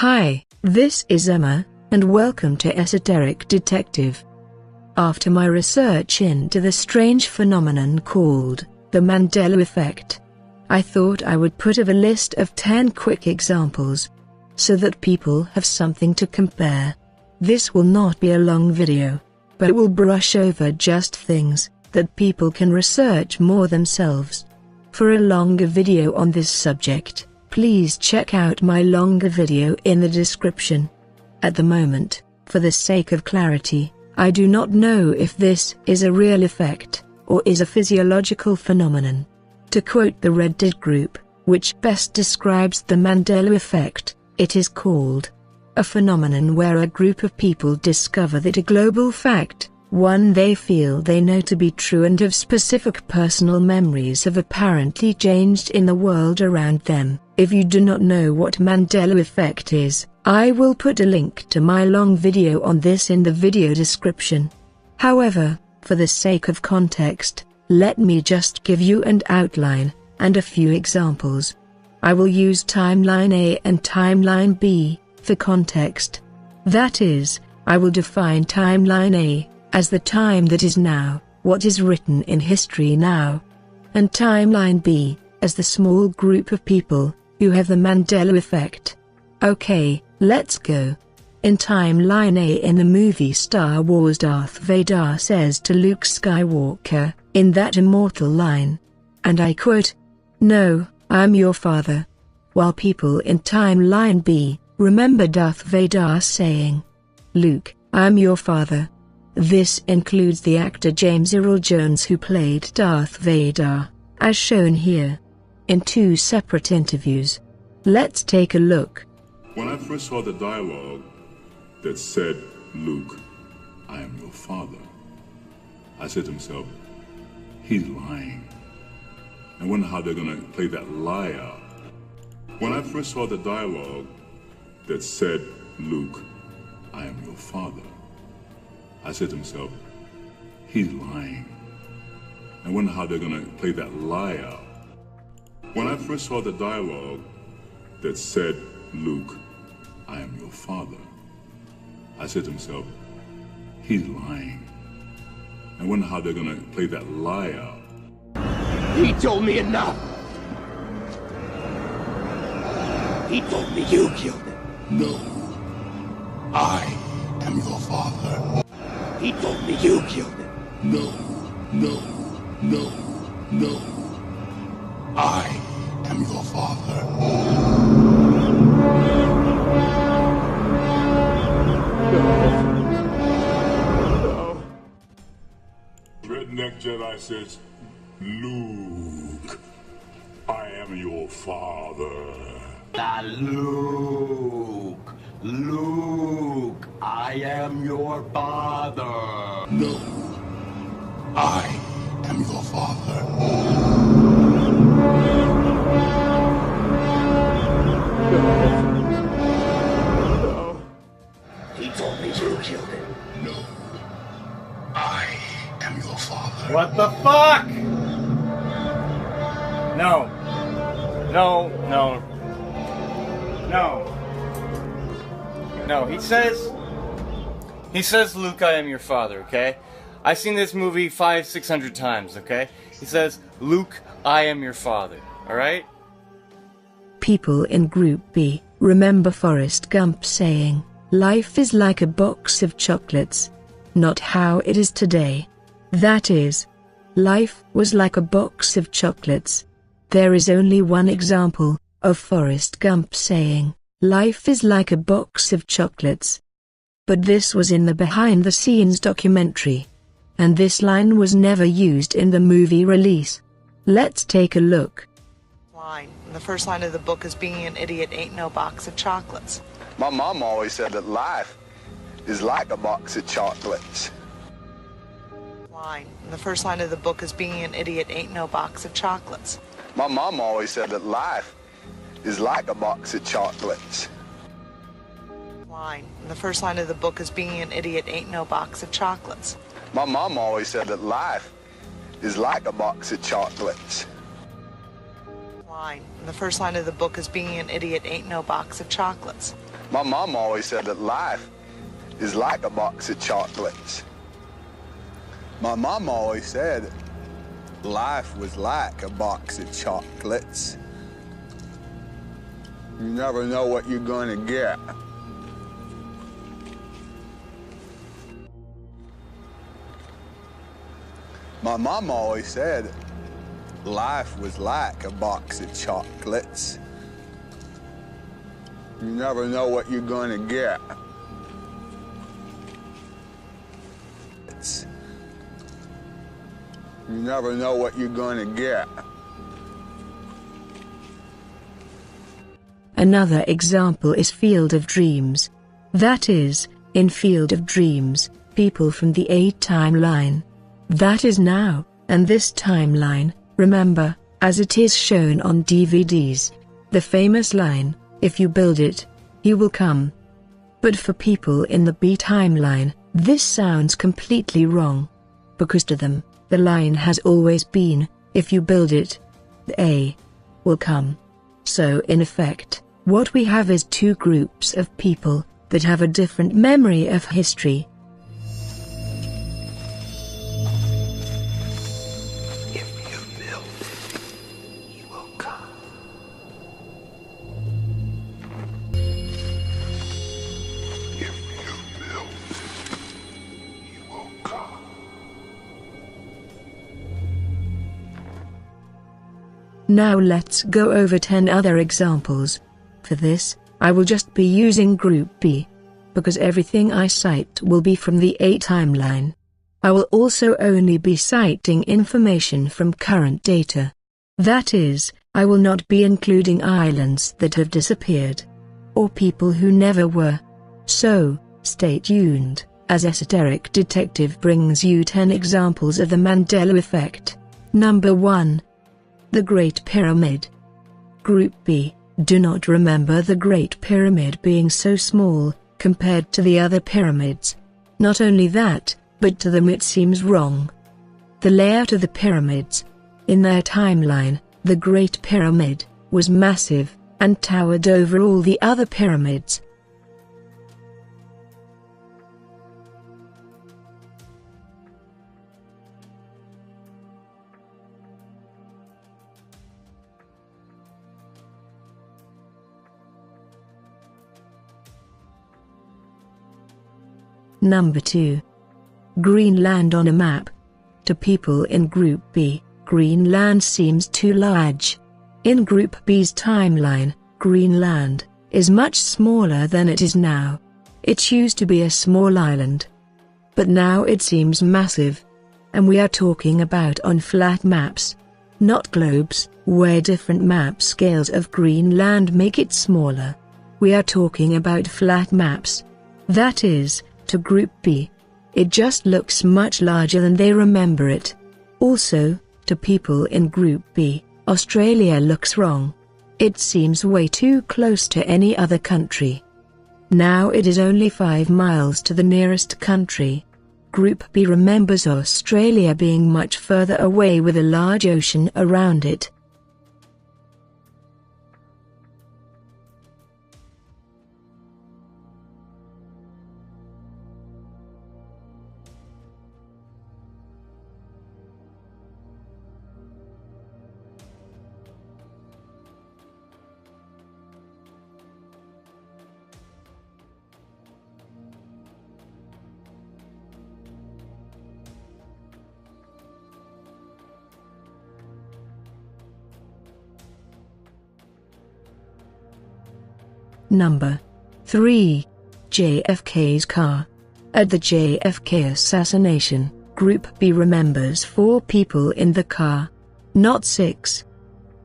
Hi, this is Emma, and welcome to Esoteric Detective. After my research into the strange phenomenon called the Mandela Effect, I thought I would put up a list of 10 quick examples, so that people have something to compare. This will not be a long video, but it will brush over just things that people can research more themselves. For a longer video on this subject, please check out my longer video in the description. At the moment, for the sake of clarity, I do not know if this is a real effect, or is a physiological phenomenon. To quote the Reddit group, which best describes the Mandela Effect, it is called a phenomenon where a group of people discover that a global fact, one they feel they know to be true and have specific personal memories have apparently changed in the world around them. If you do not know what Mandela Effect is, I will put a link to my long video on this in the video description. However, for the sake of context, let me just give you an outline and a few examples. I will use timeline A and timeline B for context. That is, I will define timeline A as the time that is now, what is written in history now, and timeline B as the small group of people who have the Mandela Effect. Okay, let's go. In timeline A in the movie Star Wars, Darth Vader says to Luke Skywalker, in that immortal line, and I quote, "No, I'm your father." While people in timeline B remember Darth Vader saying, "Luke, I'm your father." This includes the actor James Earl Jones who played Darth Vader, as shown here, in 2 separate interviews. Let's take a look. When I first saw the dialogue that said, "Luke, I am your father," I said to myself, he's lying. I wonder how they're going to play that lie out. When I first saw the dialogue that said, "Luke, I am your father," I said to myself, he's lying. I wonder how they're going to play that lie out. When I first saw the dialogue that said, "Luke, I am your father," I said to myself, he's lying. I wonder how they're going to play that lie out. He told me enough. He told me you killed him. No, I am your father. He told me you killed him. No, no, no, no. I am your father. No. Redneck Jedi says, "Luke, I am your father." Luke, I am your father. No, I am your father. No. He told me you killed him. No, I am your father. What the fuck? No. No, no. No. No, he says, "Luke, I am your father," okay? I've seen this movie 500-600 times, okay? He says, "Luke, I am your father," alright? People in Group B remember Forrest Gump saying, "Life is like a box of chocolates. Not how it is today." That is, life was like a box of chocolates. There is only one example of Forrest Gump saying, "Life is like a box of chocolates." But this was in the behind-the-scenes documentary, and this line was never used in the movie release. Let's take a look. The first line of the book is, "Being an idiot ain't no box of chocolates." My mom always said that life is like a box of chocolates. The first line of the book is, "Being an idiot ain't no box of chocolates." My mom always said that life is like a box of chocolates. The first line of the book is, "Being an idiot ain't no box of chocolates." My mom always said that life is like a box of chocolates. The first line of the book is, "Being an idiot ain't no box of chocolates." My mom always said that life is like a box of chocolates. My mom always said life was like a box of chocolates. You never know what you're gonna get. My mom always said life was like a box of chocolates. You never know what you're gonna get. You never know what you're gonna get. Another example is Field of Dreams. That is, in Field of Dreams, people from the A timeline. That is now, and this timeline, remember, as it is shown on DVDs, the famous line, "If you build it, he will come." But for people in the B timeline, this sounds completely wrong. Because to them, the line has always been, "If you build it, the A will come." So in effect, what we have is two groups of people that have a different memory of history. If you build it, he will come. If you build it, he will come. Now let's go over 10 other examples. For this, I will just be using Group B, because everything I cite will be from the A timeline. I will also only be citing information from current data. That is, I will not be including islands that have disappeared, or people who never were. So, stay tuned, as Esoteric Detective brings you 10 examples of the Mandela Effect. Number 1. The Great Pyramid. Group B do not remember the Great Pyramid being so small, compared to the other pyramids. Not only that, but to them it seems wrong. The layout of the pyramids. In their timeline, the Great Pyramid was massive, and towered over all the other pyramids. Number 2. Greenland on a map. To people in Group B, Greenland seems too large. In Group B's timeline, Greenland is much smaller than it is now. It used to be a small island, but now it seems massive. And we are talking about on flat maps, not globes, where different map scales of Greenland make it smaller. We are talking about flat maps. That is, to Group B, it just looks much larger than they remember it. Also, to people in Group B, Australia looks wrong. It seems way too close to any other country. Now it is only 5 miles to the nearest country. Group B remembers Australia being much further away with a large ocean around it. Number 3. JFK's car. At the JFK assassination, Group B remembers 4 people in the car, not 6.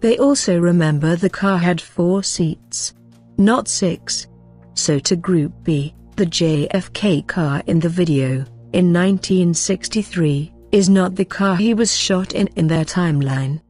They also remember the car had 4 seats, not 6. So to Group B, the JFK car in the video, in 1963, is not the car he was shot in their timeline.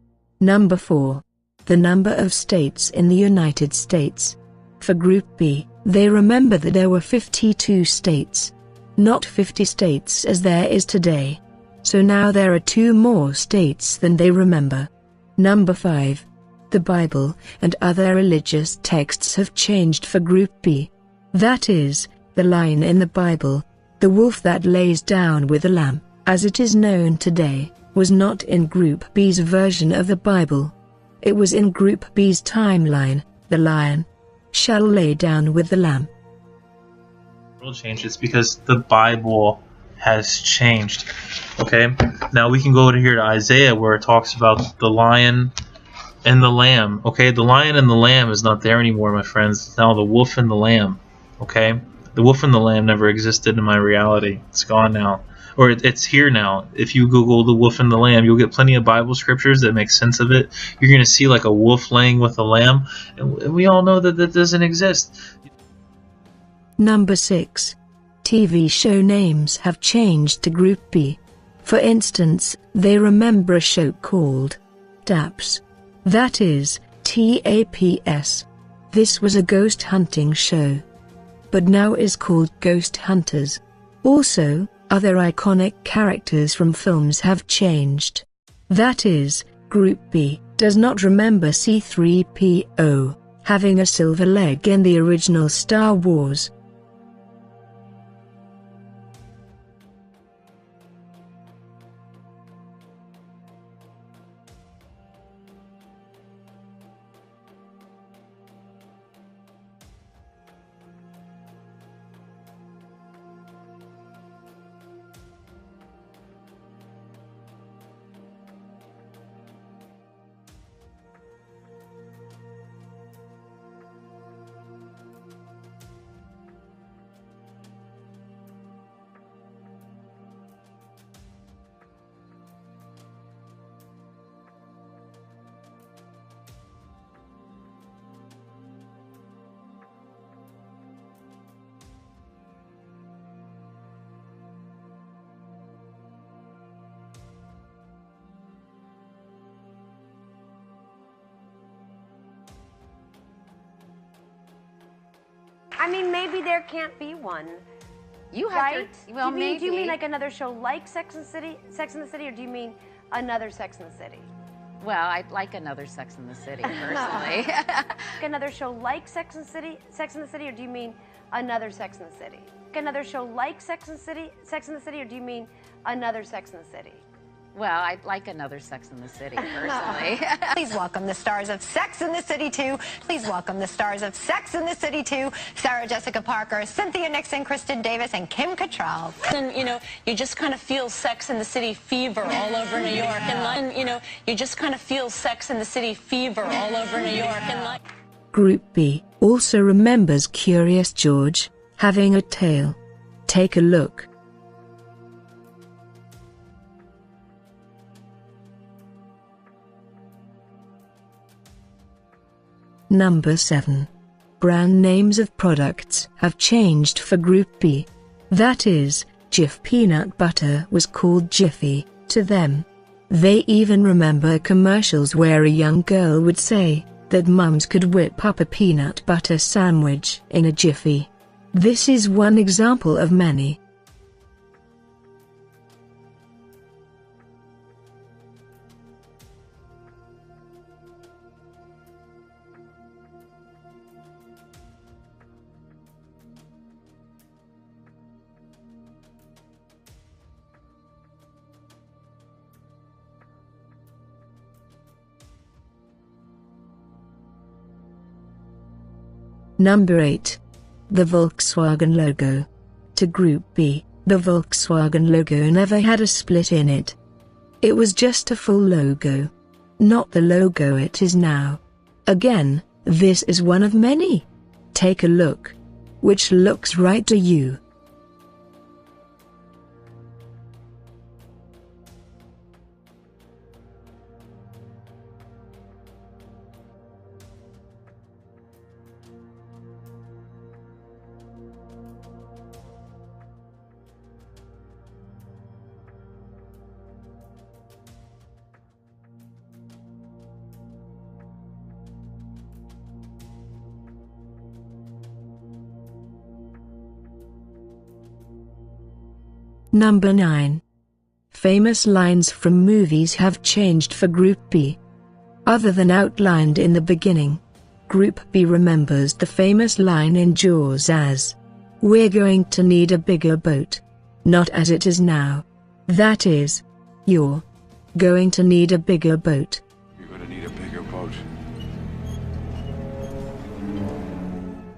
Number 4. The number of states in the United States. For Group B, they remember that there were 52 states, not 50 states as there is today. So now there are 2 more states than they remember. Number 5. The Bible and other religious texts have changed for Group B. That is, the lion in the Bible, the wolf that lays down with the lamb, as it is known today, was not in Group B's version of the Bible. It was in Group B's timeline, the lion shall lay down with the lamb. World changes because the Bible has changed. Okay, now we can go to here to Isaiah where it talks about the lion and the lamb. Okay, the lion and the lamb is not there anymore, my friends. It's now the wolf and the lamb. Okay, the wolf and the lamb never existed in my reality. It's gone now, or it's here now. If you Google the wolf and the lamb, you'll get plenty of Bible scriptures that make sense of it. You're going to see like a wolf laying with a lamb, and we all know that that doesn't exist. Number 6. TV show names have changed to Group B. For instance, they remember a show called TAPS. That is, TAPS. This was a ghost hunting show, but now is called Ghost Hunters. Also, other iconic characters from films have changed. That is, Group B does not remember C-3PO having a silver leg in the original Star Wars. I mean, maybe there can't be one. You have right? to, well, maybe. Do you mean like another show like Sex and the City, or do you mean another Sex and the City? Well, I'd like another Sex and the City, personally. Another show like Sex and the City, or do you mean another Sex and the City? Another show like Sex and the City, or do you mean another Sex and the City? Well, I'd like another Sex and the City, personally. Please welcome the stars of Sex and the City 2. Please welcome the stars of Sex and the City 2, Sarah Jessica Parker, Cynthia Nixon, Kristen Davis, and Kim Cattrall. And, you know, you just kind of feel Sex and the City fever all over New York. And, you know, you just kind of feel Sex and the City fever all over New York. And Group B also remembers Curious George having a tail. Take a look. Number 7. Brand names of products have changed for Group B. That is, Jif peanut butter was called Jiffy to them. They even remember commercials where a young girl would say that mums could whip up a peanut butter sandwich in a jiffy. This is one example of many. Number 8. The Volkswagen logo. To Group B, the Volkswagen logo never had a split in it. It was just a full logo. Not the logo it is now. Again, this is one of many. Take a look. Which looks right to you? Number 9. Famous lines from movies have changed for Group B. Other than outlined in the beginning, Group B remembers the famous line in Jaws as, "We're going to need a bigger boat." Not as it is now. That is, you're going to need a bigger boat. You're gonna need a bigger boat.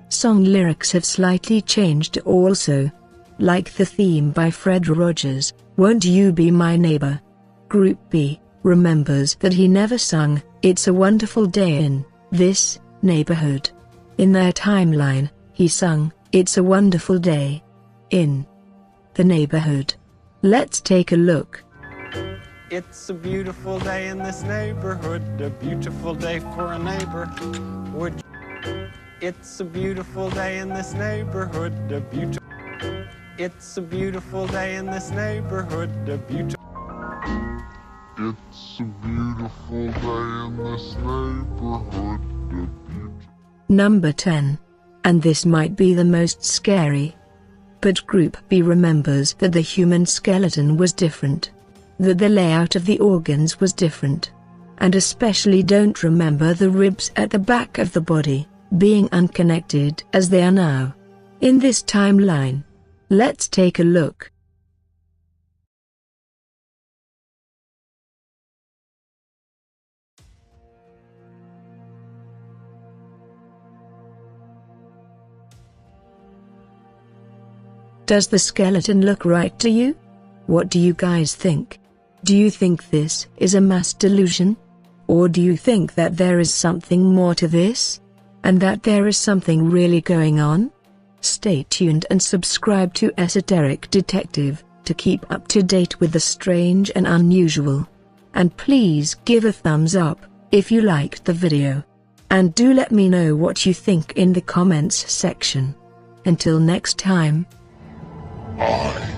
Song lyrics have slightly changed also. Like the theme by Fred Rogers, "Won't You Be My Neighbor?" Group B remembers that he never sung "It's a Wonderful Day in This Neighborhood." In their timeline, he sung "It's a Wonderful Day in the Neighborhood." Let's take a look. It's a beautiful day in this neighborhood, a beautiful day for a neighbor. Would It's a beautiful day in this neighborhood, a beautiful. It's a beautiful day in this neighborhood, a beautiful. It's a beautiful day in this neighborhood. Number 10. And this might be the most scary. But Group B remembers that the human skeleton was different. That the layout of the organs was different. And especially don't remember the ribs at the back of the body being unconnected as they are now. In this timeline. Let's take a look. Does the skeleton look right to you? What do you guys think? Do you think this is a mass delusion? Or do you think that there is something more to this? And that there is something really going on? Stay tuned and subscribe to Esoteric Detective to keep up to date with the strange and unusual. And please give a thumbs up if you liked the video. And do let me know what you think in the comments section. Until next time. I